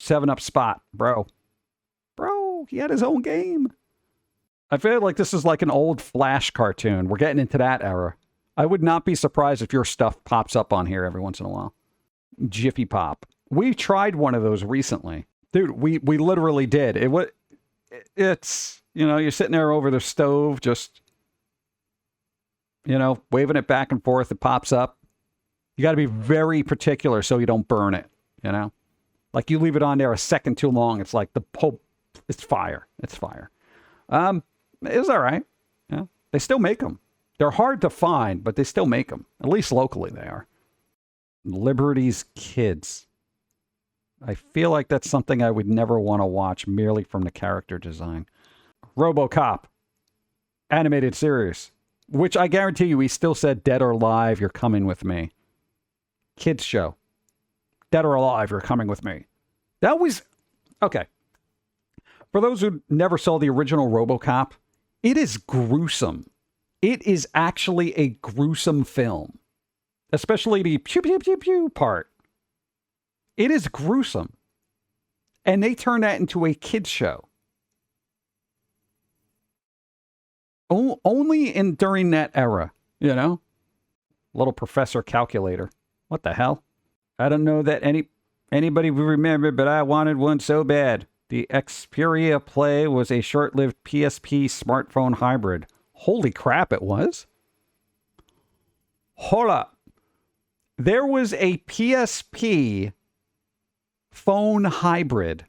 7-Up spot, bro. Bro, he had his own game. I feel like this is like an old Flash cartoon. We're getting into that era. I would not be surprised if your stuff pops up on here every once in a while. Jiffy Pop. We tried one of those recently. Dude, we literally did. It's, you're sitting there over the stove, just, waving it back and forth. It pops up. You got to be very particular so you don't burn it, Like you leave it on there a second too long, it's like it's fire. It's fire. It was all right. Yeah. They still make them. They're hard to find, but they still make them. At least locally they are. Liberty's Kids. I feel like that's something I would never want to watch merely from the character design. RoboCop. Animated series. Which I guarantee you he still said Dead or Alive, you're coming with me. Kids show. Dead or Alive, you're coming with me. That was... Okay. For those who never saw the original RoboCop, it is gruesome. It is actually a gruesome film. Especially the pew pew pew pew part. It is gruesome. And they turned that into a kids show. Only during that era, Little Professor Calculator. What the hell? I don't know that anybody will remember, but I wanted one so bad. The Xperia Play was a short-lived PSP smartphone hybrid. Holy crap, it was? Hold up. There was a PSP phone hybrid.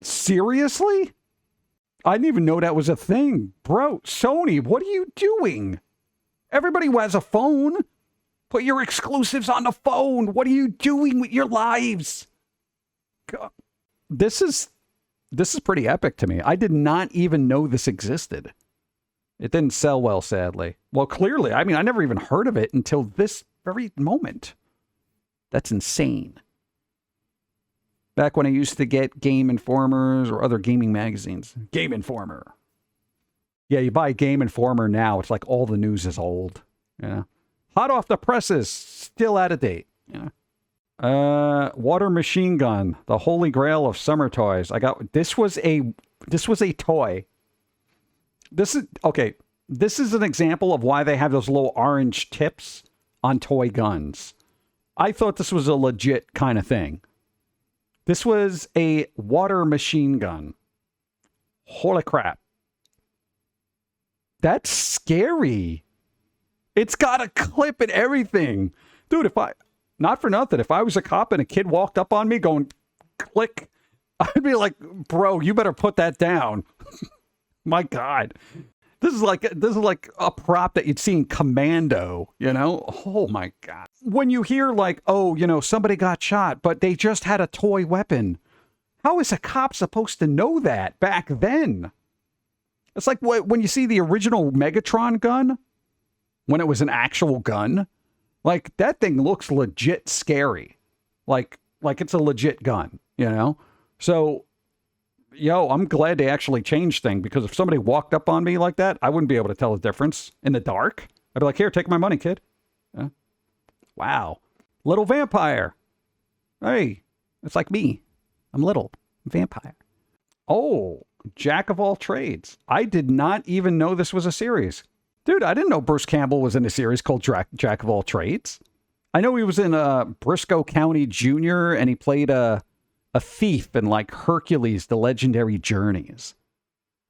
Seriously? I didn't even know that was a thing. Bro, Sony, what are you doing? Everybody who has a phone, put your exclusives on the phone. What are you doing with your lives? God. This is pretty epic to me. I did not even know this existed. It didn't sell well, sadly. Well, clearly. I mean, I never even heard of it until this very moment. That's insane. Back when I used to get Game Informers or other gaming magazines. Game Informer. Yeah, you buy Game Informer now, it's like all the news is old. Hot off the presses, still out of date. Water machine gun, the holy grail of summer toys. This was a toy. This is an example of why they have those little orange tips on toy guns. I thought this was a legit kind of thing. This was a water machine gun. Holy crap. That's scary. It's got a clip and everything. Dude, not for nothing, if I was a cop and a kid walked up on me going, click, I'd be like, bro, you better put that down. My God. This is like a prop that you'd see in Commando, Oh my God. When you hear like, somebody got shot, but they just had a toy weapon. How is a cop supposed to know that back then? It's like when you see the original Megatron gun, when it was an actual gun, like that thing looks legit scary. Like it's a legit gun, So, I'm glad they actually changed things, because if somebody walked up on me like that, I wouldn't be able to tell the difference in the dark. I'd be like, here, take my money, kid. Wow. Little vampire. Hey, it's like me. I'm little. Vampire. Oh, Jack of all trades. I did not even know this was a series. Dude, I didn't know Bruce Campbell was in a series called Jack of all trades. I know he was in Briscoe County Jr., and he played a thief in like Hercules, The Legendary Journeys.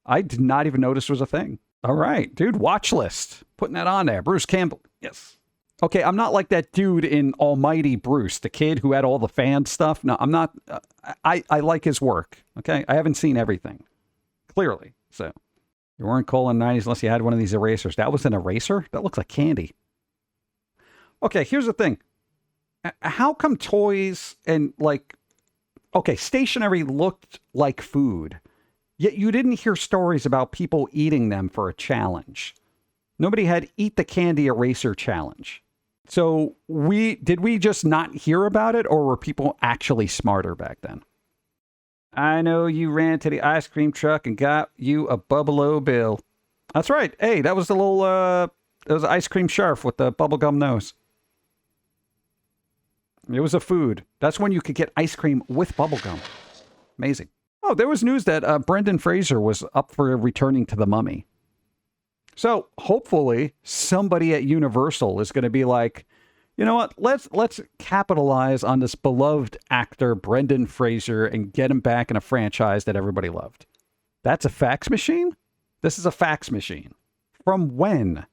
I did not even know this was a thing. All right, dude, watch list. Putting that on there. Bruce Campbell. Yes. Okay, I'm not like that dude in Almighty Bruce, the kid who had all the fan stuff. No, I'm not. I like his work. Okay, I haven't seen everything. Clearly. So, you weren't cool in the 90s unless you had one of these erasers. That was an eraser? That looks like candy. Okay, here's the thing. How come toys and stationery looked like food, yet you didn't hear stories about people eating them for a challenge? Nobody had Eat the Candy Eraser Challenge. So did we just not hear about it, or were people actually smarter back then? I know you ran to the ice cream truck and got you a Bubble-O Bill. That's right. Hey, that was the little, it was an ice cream sharf with the bubblegum nose. It was a food. That's when you could get ice cream with bubblegum. Amazing. Oh, there was news that Brendan Fraser was up for returning to The Mummy. So hopefully somebody at Universal is going to be like, you know what? Let's capitalize on this beloved actor, Brendan Fraser, and get him back in a franchise that everybody loved. That's a fax machine? This is a fax machine. From when?